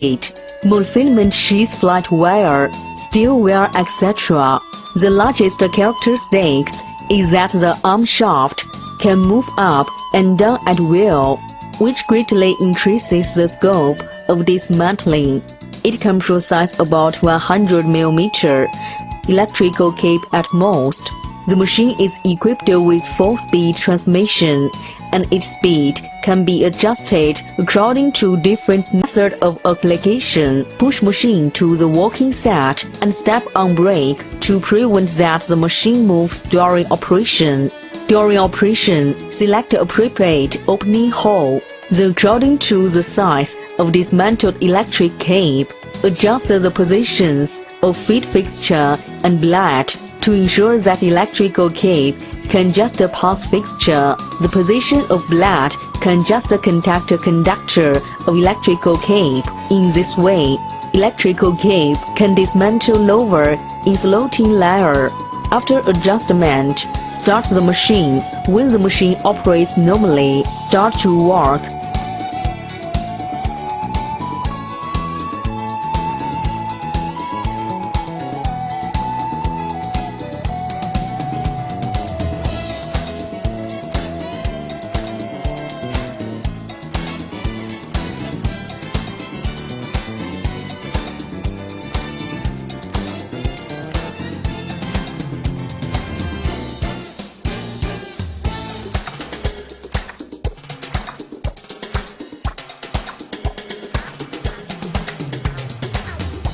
mold filament sheets, flat wire, steel wire, etc. The largest characteristics is that the arm shaft can move up and down at will, which greatly increases the scope of dismantling. It can process about 100 mm electrical cape at most. The machine is equipped with 4-speed transmission, and its speed can be adjusted according to different methods of application. Push machine to the working set and step on brake to prevent that the machine moves during operation. During operation, select the appropriate opening hole. According to the size of dismantled electric cape, adjust the positions of feed fixture and blade to ensure that electrical cape can just pass fixture. The position of blade can just contact a conductor of electrical cape. In this way, electrical cape can dismantle lower in floating layer. After adjustment, start the machine. When the machine operates normally, start to work.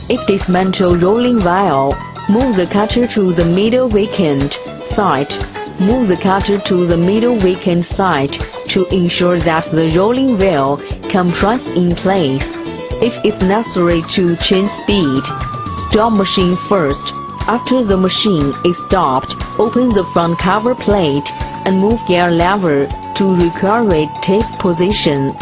If dismantle rolling wheel, move the cutter to the middle vacant side. Move the cutter to the middle vacant side to ensure that the rolling wheel can press in place. If it's necessary to change speed, stop machine first. After the machine is stopped, open the front cover plate and move gear lever to required tape position.